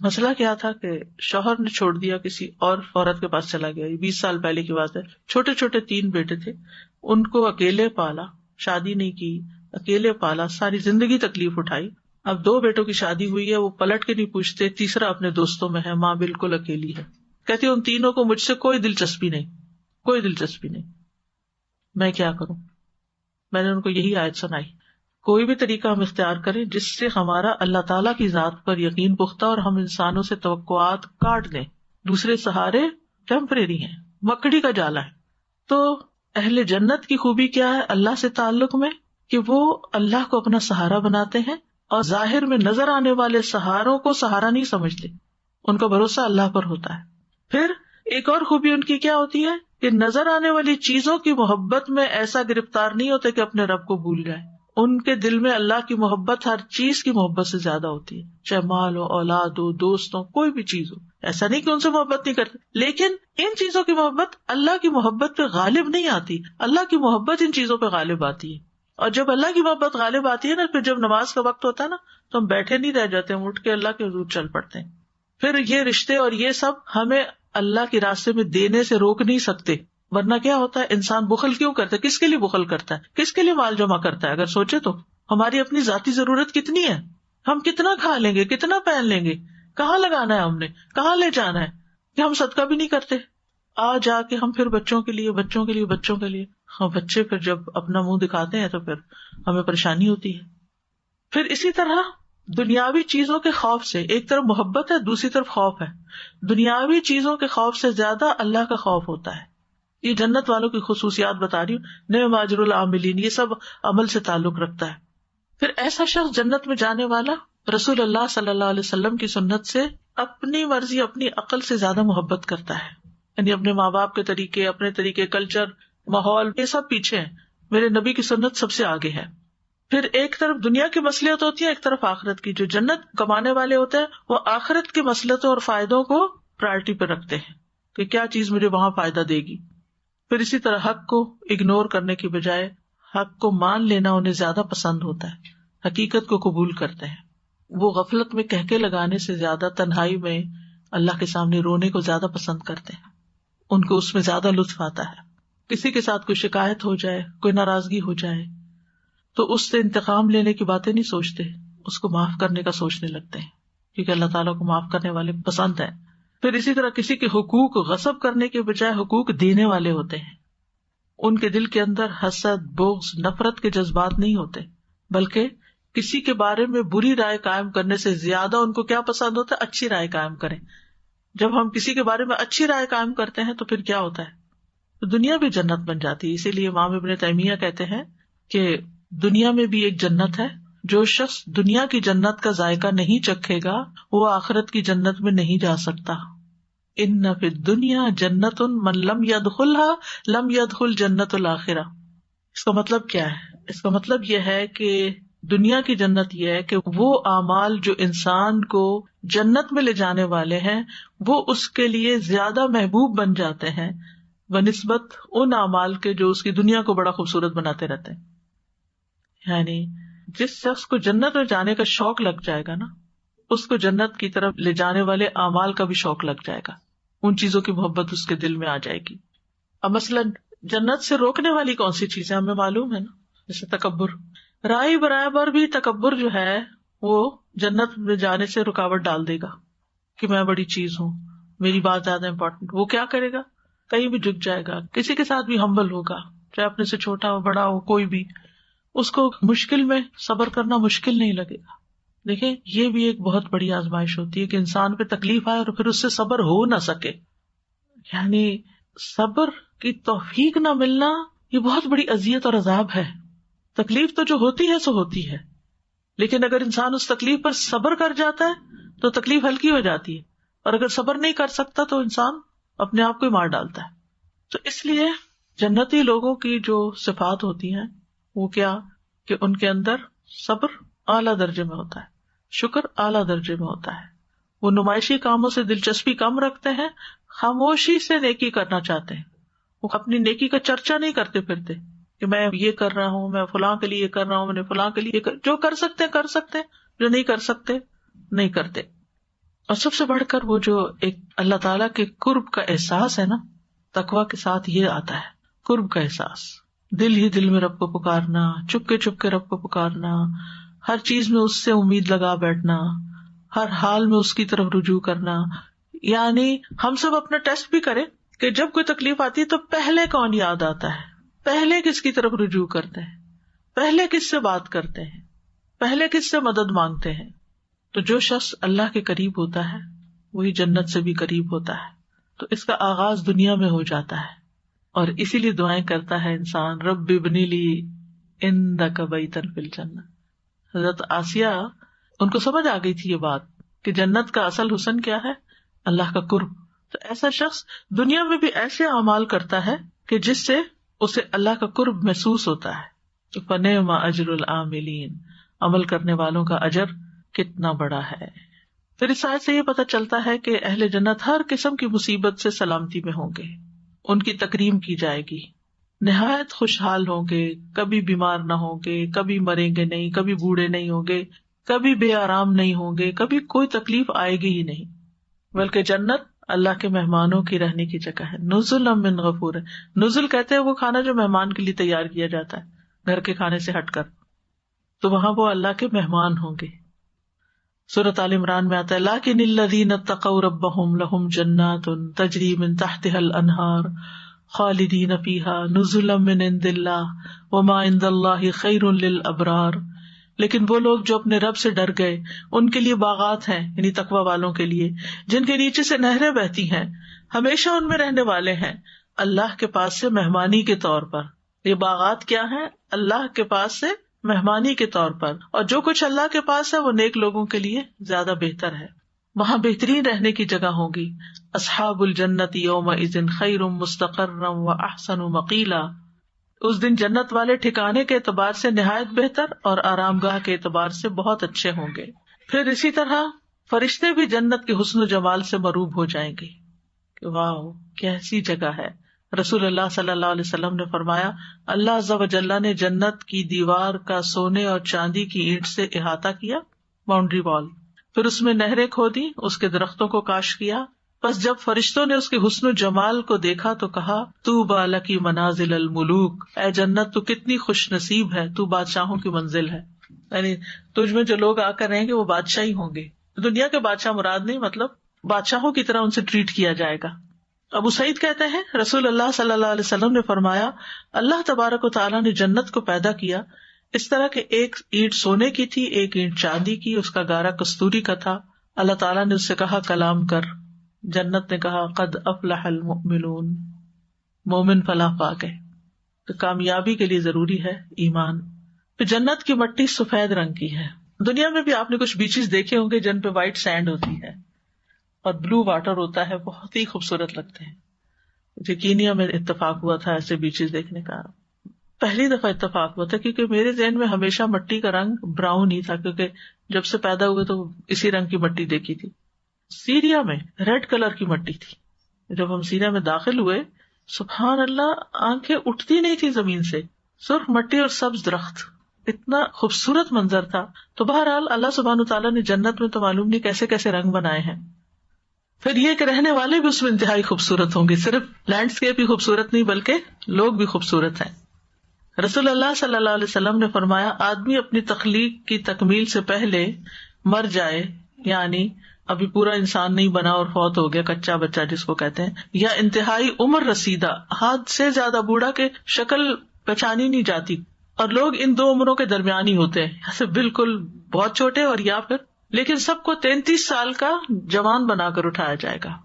مسئلہ کیا تھا کہ شوہر نے چھوڑ دیا، کسی اور عورت کے پاس چلا گیا. 20 سال پہلے کی بات ہے. چھوٹے چھوٹے 3 بیٹے تھے، ان کو اکیلے پالا، شادی نہیں کی، اکیلے پالا، ساری زندگی تکلیف اٹھائی. اب 2 بیٹوں کی شادی ہوئی ہے، وہ پلٹ کے نہیں پوچھتے، تیسرا اپنے دوستوں میں ہے، ماں بالکل اکیلی ہے. کہتی ان تینوں کو مجھ سے کوئی دلچسپی نہیں، کوئی دلچسپی نہیں. میں کیا کروں؟ میں نے ان کو یہی آیت سنائی، کوئی بھی طریقہ ہم اختیار کریں جس سے ہمارا اللہ تعالیٰ کی ذات پر یقین پختہ اور ہم انسانوں سے توقعات کاٹ دیں. دوسرے سہارے ٹیمپریری ہیں، مکڑی کا جالا ہے. تو اہل جنت کی خوبی کیا ہے اللہ سے تعلق میں کہ وہ اللہ کو اپنا سہارا بناتے ہیں اور ظاہر میں نظر آنے والے سہاروں کو سہارا نہیں سمجھتے، ان کا بھروسہ اللہ پر ہوتا ہے. پھر ایک اور خوبی ان کی کیا ہوتی ہے کہ نظر آنے والی چیزوں کی محبت میں ایسا گرفتار نہیں ہوتے کہ اپنے رب کو بھول جائے. ان کے دل میں اللہ کی محبت ہر چیز کی محبت سے زیادہ ہوتی ہے، چاہے مال ہو، اولاد ہو، دوست ہو، کوئی بھی چیز ہو. ایسا نہیں کہ ان سے محبت نہیں کرتے، لیکن ان چیزوں کی محبت اللہ کی محبت پہ غالب نہیں آتی. اللہ کی محبت ان چیزوں پہ غالب آتی ہے. اور جب اللہ کی محبت غالب آتی ہے نا، پھر جب نماز کا وقت ہوتا ہے نا تو ہم بیٹھے نہیں رہ جاتے، ہم اٹھ کے اللہ کے حضور چل پڑتے ہیں. پھر یہ رشتے اور یہ سب ہمیں اللہ کے راستے میں دینے سے روک نہیں سکتے. ورنہ کیا ہوتا ہے، انسان بخل کیوں کرتا ہے؟ کس کے لیے بخل کرتا ہے؟ کس کے لیے مال جمع کرتا ہے؟ اگر سوچے تو ہماری اپنی ذاتی ضرورت کتنی ہے؟ ہم کتنا کھا لیں گے، کتنا پہن لیں گے، کہاں لگانا ہے، ہم نے کہاں لے جانا ہے، کہ ہم صدقہ بھی نہیں کرتے. آ جا کے ہم پھر بچوں کے لیے بچوں کے لیے بچوں کے لیے، ہاں بچے پھر جب اپنا منہ دکھاتے ہیں تو پھر ہمیں پریشانی ہوتی ہے. پھر اسی طرح دنیاوی چیزوں کے خوف سے، ایک طرف محبت ہے، دوسری طرف خوف ہے. دنیاوی چیزوں کے خوف سے زیادہ اللہ کا خوف ہوتا ہے. یہ جنت والوں کی خصوصیات بتا رہی ہوں. نعم اجر العاملین، یہ سب عمل سے تعلق رکھتا ہے. پھر ایسا شخص جنت میں جانے والا رسول اللہ صلی اللہ علیہ وسلم کی سنت سے اپنی مرضی، اپنی عقل سے زیادہ محبت کرتا ہے. یعنی اپنے ماں باپ کے طریقے، اپنے طریقے، کلچر، ماحول، یہ سب پیچھے ہیں، میرے نبی کی سنت سب سے آگے ہے. پھر ایک طرف دنیا کی مصلحت ہوتی ہے، ایک طرف آخرت کی. جو جنت کمانے والے ہوتے ہیں وہ آخرت کی مصلحتوں اور فائدوں کو پرائرٹی پہ رکھتے ہیں کہ کیا چیز مجھے وہاں فائدہ دے گی. پھر اسی طرح حق کو اگنور کرنے کی بجائے حق کو مان لینا انہیں زیادہ پسند ہوتا ہے، حقیقت کو قبول کرتے ہیں. وہ غفلت میں کہکے لگانے سے زیادہ تنہائی میں اللہ کے سامنے رونے کو زیادہ پسند کرتے ہیں. ان کو اس میں زیادہ لطف آتا ہے. کسی کے ساتھ کوئی شکایت ہو جائے، کوئی ناراضگی ہو جائے تو اس سے انتقام لینے کی باتیں نہیں سوچتے، اس کو معاف کرنے کا سوچنے لگتے ہیں، کیونکہ اللہ تعالیٰ کو معاف کرنے والے پسند ہیں. پھر اسی طرح کسی کے حقوق غصب کرنے کے بجائے حقوق دینے والے ہوتے ہیں. ان کے دل کے اندر حسد، بغض، نفرت کے جذبات نہیں ہوتے، بلکہ کسی کے بارے میں بری رائے قائم کرنے سے زیادہ ان کو کیا پسند ہوتا ہے؟ اچھی رائے قائم کریں. جب ہم کسی کے بارے میں اچھی رائے قائم کرتے ہیں تو پھر کیا ہوتا ہے؟ تو دنیا بھی جنت بن جاتی ہے. اسی لیے امام ابن تیمیہ کہتے ہیں کہ دنیا میں بھی ایک جنت ہے. جو شخص دنیا کی جنت کا ذائقہ نہیں چکھے گا وہ آخرت کی جنت میں نہیں جا سکتا. ان فی الدنیا جنت من لم يدخلها لم يدخل جنت الآخرہ. اس کا مطلب کیا ہے؟ اس کا مطلب یہ ہے کہ دنیا کی جنت یہ ہے کہ وہ اعمال جو انسان کو جنت میں لے جانے والے ہیں وہ اس کے لیے زیادہ محبوب بن جاتے ہیں بنسبت ان اعمال کے جو اس کی دنیا کو بڑا خوبصورت بناتے رہتے ہیں. یعنی جس شخص کو جنت میں جانے کا شوق لگ جائے گا نا، اس کو جنت کی طرف لے جانے والے اعمال کا بھی شوق لگ جائے گا، ان چیزوں کی محبت اس کے دل میں آ جائے گی. اب مثلاً جنت سے روکنے والی کون سی چیزیں ہمیں معلوم ہے نا، جیسے تکبر. رائے برابر بھی تکبر جو ہے وہ جنت میں جانے سے رکاوٹ ڈال دے گا کہ میں بڑی چیز ہوں، میری بات زیادہ امپورٹنٹ. وہ کیا کرے گا؟ کہیں بھی جھک جائے گا، کسی کے ساتھ بھی ہمبل ہوگا، چاہے اپنے سے چھوٹا ہو بڑا ہو کوئی بھی. اس کو مشکل میں صبر کرنا مشکل نہیں لگے گا. دیکھیں یہ بھی ایک بہت بڑی آزمائش ہوتی ہے کہ انسان پہ تکلیف آئے اور پھر اس سے صبر ہو نہ سکے. یعنی صبر کی توفیق نہ ملنا یہ بہت بڑی اذیت اور عذاب ہے. تکلیف تو جو ہوتی ہے سو ہوتی ہے، لیکن اگر انسان اس تکلیف پر صبر کر جاتا ہے تو تکلیف ہلکی ہو جاتی ہے، اور اگر صبر نہیں کر سکتا تو انسان اپنے آپ کو ہی مار ڈالتا ہے. تو اس لیے جنتی لوگوں کی جو صفات ہوتی ہیں وہ کیا کہ ان کے اندر صبر اعلیٰ درجے میں ہوتا ہے، شکر اعلیٰ درجے میں ہوتا ہے. وہ نمائشی کاموں سے دلچسپی کم رکھتے ہیں، خاموشی سے نیکی کرنا چاہتے ہیں. وہ اپنی نیکی کا چرچا نہیں کرتے پھرتے کہ میں یہ کر رہا ہوں، میں فلاں کے لیے یہ کر رہا ہوں، میں نے فلاں کے لیے جو کر سکتے ہیں کر سکتے ہیں، جو نہیں کر سکتے نہیں کرتے. اور سب سے بڑھ کر وہ جو ایک اللہ تعالیٰ کے قرب کا احساس ہے نا، تقویٰ کے ساتھ یہ آتا ہے قرب کا احساس. دل ہی دل میں رب کو پکارنا، چپ کے رب کو پکارنا، ہر چیز میں اس سے امید لگا بیٹھنا، ہر حال میں اس کی طرف رجوع کرنا. یعنی ہم سب اپنا ٹیسٹ بھی کریں کہ جب کوئی تکلیف آتی ہے تو پہلے کون یاد آتا ہے، پہلے کس کی طرف رجوع کرتے ہیں، پہلے کس سے بات کرتے ہیں، پہلے کس سے مدد مانگتے ہیں. تو جو شخص اللہ کے قریب ہوتا ہے وہی جنت سے بھی قریب ہوتا ہے. تو اس کا آغاز دنیا میں ہو جاتا ہے، اور اسی لیے دعائیں کرتا ہے انسان، رب ابنی لی عندک بیتا فی الجنہ. حضرت آسیہ ان کو سمجھ آ گئی تھی یہ بات کہ جنت کا اصل حسن کیا ہے؟ اللہ کا قرب. تو ایسا شخص دنیا میں بھی ایسے اعمال کرتا ہے کہ جس سے اسے اللہ کا قرب محسوس ہوتا ہے. تو فنعم اجر العاملین، عمل کرنے والوں کا اجر کتنا بڑا ہے. پھر اس آیت سے یہ پتہ چلتا ہے کہ اہل جنت ہر قسم کی مصیبت سے سلامتی میں ہوں گے، ان کی تکریم کی جائے گی، نہایت خوشحال ہوں گے، کبھی بیمار نہ ہوں گے، کبھی مریں گے نہیں، کبھی بوڑھے نہیں ہوں گے، کبھی بے آرام نہیں ہوں گے، کبھی کوئی تکلیف آئے گی ہی نہیں. بلکہ جنت اللہ کے مہمانوں کی رہنے کی جگہ ہے. نزلا من غفور، نزل کہتے ہیں وہ کھانا جو مہمان کے لیے تیار کیا جاتا ہے گھر کے کھانے سے ہٹ کر. تو وہاں وہ اللہ کے مہمان ہوں گے. سورۃ آل عمران میں آتا ہے لیکن الذین اتقوا ربہم لہم جنات تجری من تحتها الانہار خالدین فیہا نزلا من عند اللہ وما عند اللہ خیر للابرار. لیکن وہ لوگ جو اپنے رب سے ڈر گئے ان کے لیے باغات ہیں، یعنی تقوی والوں کے لیے، جن کے نیچے سے نہریں بہتی ہیں، ہمیشہ ان میں رہنے والے ہیں اللہ کے پاس سے مہمانی کے طور پر. یہ باغات کیا ہیں؟ اللہ کے پاس سے مہمانی کے طور پر. اور جو کچھ اللہ کے پاس ہے وہ نیک لوگوں کے لیے زیادہ بہتر ہے. وہاں بہترین رہنے کی جگہ ہوگی. اصحاب الجنت یومئذ خیر مستقرا واحسن مقیلا. اس دن جنت والے ٹھکانے کے اعتبار سے نہایت بہتر اور آرام گاہ کے اعتبار سے بہت اچھے ہوں گے. پھر اسی طرح فرشتے بھی جنت کے حسن و جمال سے مروب ہو جائیں گے کہ واو کیسی جگہ ہے. رسول اللہ صلی اللہ علیہ وسلم نے فرمایا اللہ عز و جل نے جنت کی دیوار کا سونے اور چاندی کی اینٹ سے احاطہ کیا، باؤنڈری وال، پھر اس میں نہریں کھودی، اس کے درختوں کو کاشت کیا. پس جب فرشتوں نے اس کے حسن و جمال کو دیکھا تو کہا طوبی لکی منازل الملوک، اے جنت تو کتنی خوش نصیب ہے، تو بادشاہوں کی منزل ہے. یعنی تجھ میں جو لوگ آ کر رہیں گے وہ بادشاہ ہی ہوں گے. دنیا کے بادشاہ مراد نہیں، مطلب بادشاہوں کی طرح ان سے ٹریٹ کیا جائے گا. ابو سعید کہتے ہیں رسول اللہ صلی اللہ علیہ وسلم نے فرمایا اللہ تبارک و تعالیٰ نے جنت کو پیدا کیا اس طرح کہ ایک اینٹ سونے کی تھی، ایک اینٹ چاندی کی، اس کا گارا کستوری کا تھا. اللہ تعالیٰ نے اس سے کہا کلام کر. جنت نے کہا قد افلح المؤمنون، مومن فلاح پا گئے. تو کامیابی کے لیے ضروری ہے ایمان. پھر جنت کی مٹی سفید رنگ کی ہے. دنیا میں بھی آپ نے کچھ بیچز دیکھے ہوں گے جن پہ وائٹ سینڈ ہوتی ہے اور بلو واٹر ہوتا ہے، بہت ہی خوبصورت لگتے ہیں. مجھے کینیا میں اتفاق ہوا تھا ایسے بیچز دیکھنے کا، پہلی دفعہ اتفاق ہوا تھا، کیونکہ میرے ذہن میں ہمیشہ مٹی کا رنگ براؤن ہی تھا، کیونکہ جب سے پیدا ہوئے تو اسی رنگ کی مٹی دیکھی تھی. سیریا میں ریڈ کلر کی مٹی تھی. جب ہم سیریا میں داخل ہوئے سبحان اللہ آنکھیں اٹھتی نہیں تھی زمین سے، سرخ مٹی اور سبز درخت، اتنا خوبصورت منظر تھا. تو بہرحال اللہ سبحانہ تعالیٰ نے جنت میں تو معلوم نہیں کیسے کیسے رنگ بنائے ہیں. پھر یہ کہ رہنے والے بھی اس میں انتہائی خوبصورت ہوں گے، صرف لینڈسکیپ ہی خوبصورت نہیں بلکہ لوگ بھی خوبصورت ہیں. رسول اللہ صلی اللہ علیہ وسلم نے فرمایا آدمی اپنی تخلیق کی تکمیل سے پہلے مر جائے، یعنی ابھی پورا انسان نہیں بنا اور فوت ہو گیا، کچا بچہ جس کو کہتے ہیں، یا انتہائی عمر رسیدہ، حد سے زیادہ بوڑھا کہ شکل پہچانی نہیں جاتی، اور لوگ ان دو عمروں کے درمیان ہی ہوتے ہیں، ایسے بالکل بہت چھوٹے اور یا پھر، لیکن سب کو 33 سال کا جوان بنا کر اٹھایا جائے گا.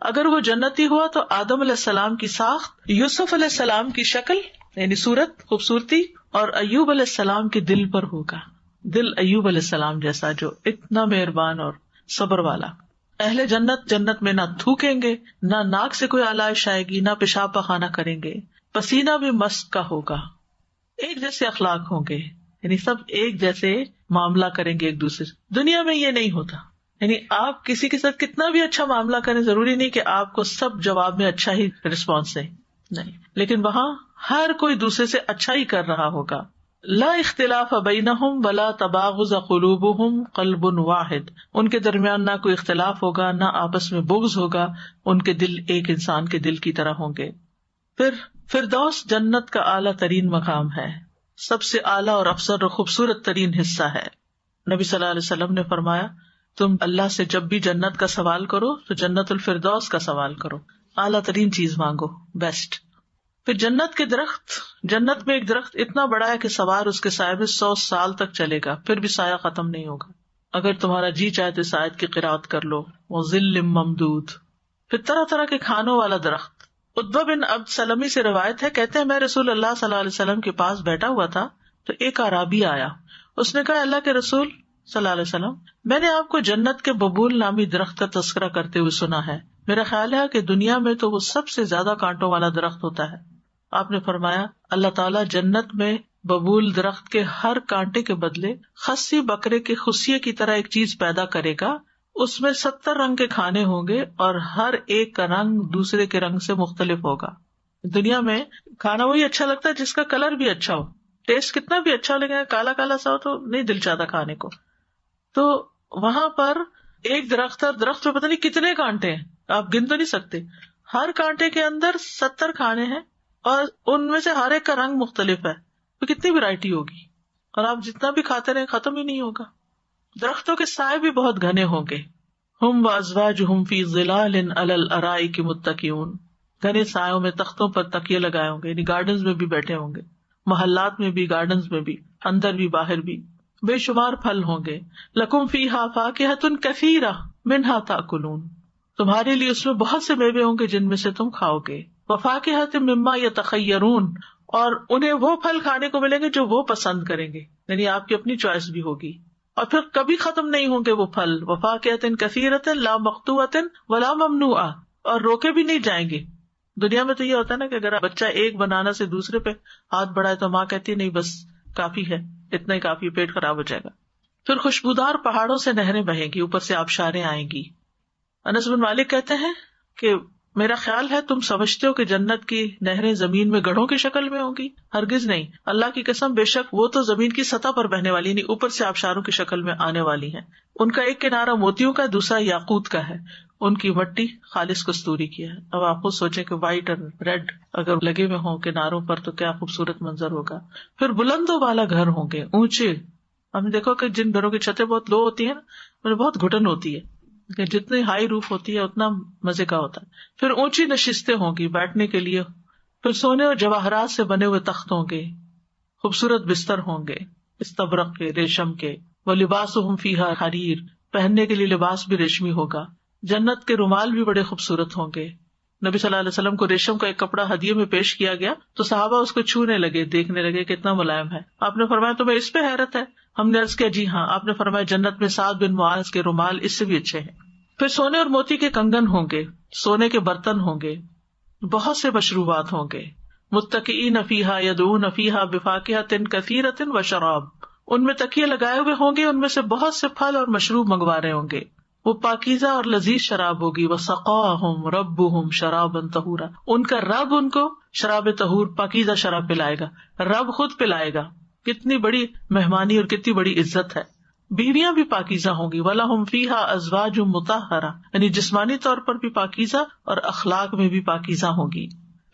اگر وہ جنتی ہوا تو آدم علیہ السلام کی ساخت، یوسف علیہ السلام کی شکل یعنی صورت خوبصورتی، اور ایوب علیہ السلام کے دل پر ہوگا، دل ایوب علیہ السلام جیسا جو اتنا مہربان اور صبر والا. اہل جنت جنت میں نہ تھوکیں گے، نہ ناک سے کوئی آلائش آئے گی، نہ پیشاب پخانہ کریں گے، پسینہ بھی مسک کا ہوگا، ایک جیسے اخلاق ہوں گے، یعنی سب ایک جیسے معاملہ کریں گے ایک دوسرے سے. دنیا میں یہ نہیں ہوتا، یعنی آپ کسی کے ساتھ کتنا بھی اچھا معاملہ کریں، ضروری نہیں کہ آپ کو سب جواب میں اچھا ہی رسپانس دیں، نہیں، لیکن وہاں ہر کوئی دوسرے سے اچھا ہی کر رہا ہوگا. لا اختلاف بینہم ولا تباغض قلوبہم قلب واحد، ان کے درمیان نہ کوئی اختلاف ہوگا، نہ آپس میں بغض ہوگا، ان کے دل ایک انسان کے دل کی طرح ہوں گے. پھر فردوس جنت کا اعلیٰ ترین مقام ہے، سب سے اعلیٰ اور افضل اور خوبصورت ترین حصہ ہے. نبی صلی اللہ علیہ وسلم نے فرمایا تم اللہ سے جب بھی جنت کا سوال کرو تو جنت الفردوس کا سوال کرو، اعلیٰ ترین چیز مانگو، بیسٹ. پھر جنت کے درخت، جنت میں ایک درخت اتنا بڑا ہے کہ سوار اس کے سائے میں 100 سال تک چلے گا، پھر بھی سایہ ختم نہیں ہوگا. اگر تمہارا جی چاہے تو اس آیت کی قرأت کر لو. وظل ممدود. پھر طرح طرح کے کھانوں والا درخت. عتبہ بن عبد سلمی سے روایت ہے، کہتے ہیں میں رسول اللہ صلی اللہ علیہ وسلم کے پاس بیٹھا ہوا تھا تو ایک اعرابی آیا، اس نے کہا اللہ کے رسول صلی اللہ علیہ وسلم، میں نے آپ کو جنت کے ببول نامی درخت کا تذکرہ کرتے ہوئے سنا ہے، میرا خیال ہے کہ دنیا میں تو وہ سب سے زیادہ کانٹوں والا درخت ہوتا ہے. آپ نے فرمایا اللہ تعالیٰ جنت میں ببول درخت کے ہر کانٹے کے بدلے خصی بکرے کے خصیے کی طرح ایک چیز پیدا کرے گا، اس میں 70 رنگ کے کھانے ہوں گے اور ہر ایک کا رنگ دوسرے کے رنگ سے مختلف ہوگا. دنیا میں کھانا وہی اچھا لگتا ہے جس کا کلر بھی اچھا ہو، ٹیسٹ کتنا بھی اچھا ہو لیکن کالا کالا سا ہو تو نہیں دل چاہتا کھانے کو. تو وہاں پر ایک درخت ہے، درخت میں پتہ نہیں کتنے کانٹے ہیں، آپ گن تو نہیں سکتے، ہر کانٹے کے اندر 70 کھانے ہیں اور ان میں سے ہر ایک کا رنگ مختلف ہے، تو کتنی ویرائٹی ہوگی، اور آپ جتنا بھی کھاتے رہے ختم ہی نہیں ہوگا. درختوں کے سائے بھی بہت گھنے ہوں گے. ہم وازواجہم فی ظلال علی الارائک متکئون، گھنے سایوں میں تختوں پر تکیے لگائے ہوں گے، یعنی گارڈنز میں بھی بیٹھے ہوں گے، محلات میں بھی، گارڈنز میں بھی، اندر بھی باہر بھی. بے شمار پھل ہوں گے. لکم فیہا فاکہۃ کثیرہ منہا تاکلون، تمہارے لیے اس میں بہت سے میوے ہوں گے جن میں سے تم کھاؤ گے. وفاکہۃ مما یتخیرون، اور انہیں وہ پھل کھانے کو ملیں گے جو وہ پسند کریں گے، یعنی آپ کی اپنی چوائس بھی ہوگی. اور پھر کبھی ختم نہیں ہوں گے وہ پھل. وفاکہۃ کثیرۃ لا مقطوعۃ ولا ممنوعۃ، اور روکے بھی نہیں جائیں گے. دنیا میں تو یہ ہوتا ہے نا کہ اگر بچہ ایک بنانا سے دوسرے پہ ہاتھ بڑھائے تو ماں کہتی نہیں بس کافی ہے، اتنا ہی کافی، پیٹ خراب ہو جائے گا. پھر خوشبودار پہاڑوں سے نہریں بہیں گی، اوپر سے آبشاریں آئیں گی. انس بن مالک کہتے ہیں کہ میرا خیال ہے تم سمجھتے ہو کہ جنت کی نہریں زمین میں گڑھوں کی شکل میں ہوں گی، ہرگز نہیں، اللہ کی قسم بے شک وہ تو زمین کی سطح پر بہنے والی، یعنی اوپر سے آبشاروں کی شکل میں آنے والی ہیں. ان کا ایک کنارہ موتیوں کا، دوسرا یاقوت کا ہے، ان کی مٹی خالص کستوری کی ہے. اب آپ خود سوچیں کہ وائٹ اور ریڈ اگر لگے ہوئے ہوں کناروں پر تو کیا خوبصورت منظر ہوگا. پھر بلند و بالا گھر ہوں گے، اونچے ہم نے دیکھو کہ جن گھروں کی چھتیں بہت لو ہوتی ہیں نا، انہیں بہت گھٹن ہوتی ہے، کہ جتنی ہائی روف ہوتی ہے اتنا مزے کا ہوتا ہے. پھر اونچی نشستیں ہوں گی بیٹھنے کے لیے، پھر سونے اور جواہرات سے بنے ہوئے تخت ہوں گے، خوبصورت بستر ہوں گے استبرق کے، ریشم کے. وَلِبَاسُهُمْ فِيهَا حریر، پہننے کے لیے لباس بھی ریشمی ہوگا. جنت کے رومال بھی بڑے خوبصورت ہوں گے. نبی صلی اللہ علیہ وسلم کو ریشم کا ایک کپڑا ہدیے میں پیش کیا گیا تو صحابہ اس کو چھونے لگے، دیکھنے لگے کتنا ملائم ہے. آپ نے فرمایا تمہیں اس پہ حیرت ہے؟ ہم نے عرض کیا جی ہاں. آپ نے فرمایا جنت میں سعد بن معاذ کے رومال اس سے بھی اچھے ہیں. پھر سونے اور موتی کے کنگن ہوں گے، سونے کے برتن ہوں گے، بہت سے مشروبات ہوں گے. متکئین فیہا یدعون فیہا بفاکہۃ کثیرۃ وشراب، ان میں تکیے لگائے ہوئے ہوں گے، ان میں سے بہت سے پھل اور مشروب منگوا رہے ہوں گے. وہ پاکیزہ اور لذیذ شراب ہوگی. وسقاہم ربہم شرابا طہورا، ان کا رب ان کو شراب طہور پاکیزہ شراب پلائے گا. رب خود پلائے گا. کتنی بڑی مہمانی اور کتنی بڑی عزت ہے. بیویاں بھی پاکیزہ ہوں گی. وَلَهُمْ فِيهَا أَزْوَاجٌ مُطَهَّرَةٌ، یعنی جسمانی طور پر بھی پاکیزہ اور اخلاق میں بھی پاکیزہ ہوں گی.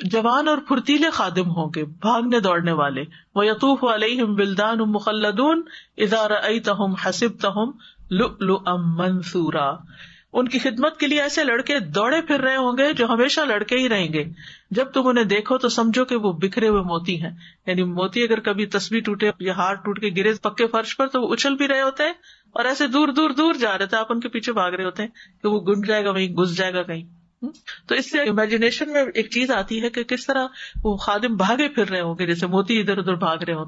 جوان اور پھرتیلے خادم ہوں گے، بھاگنے دوڑنے والے. وَيَطُوفُ عَلَيْهِمْ وِلْدَانٌ مُخَلَّدُونَ إِذَا رَأَيْتَهُمْ حَسِبْتَهُمْ لُؤْلُؤًا مَنثُورًا، ان کی خدمت کے لیے ایسے لڑکے دوڑے پھر رہے ہوں گے جو ہمیشہ لڑکے ہی رہیں گے. جب تم انہیں دیکھو تو سمجھو کہ وہ بکھرے ہوئے موتی ہیں. یعنی موتی اگر کبھی تسبیح ٹوٹے یا ہار ٹوٹ کے گرے پکے فرش پر تو وہ اچھل بھی رہے ہوتے ہیں اور ایسے دور دور دور جا رہے تھے، آپ ان کے پیچھے بھاگ رہے ہوتے ہیں کہ وہ گن جائے گا وہیں، گھس جائے گا کہیں. تو اس سے امیجنیشن میں ایک چیز آتی ہے کہ کس طرح وہ خادم بھاگے پھر رہے ہوں گے جیسے موتی ادھر ادھر بھاگ رہے ہوتے.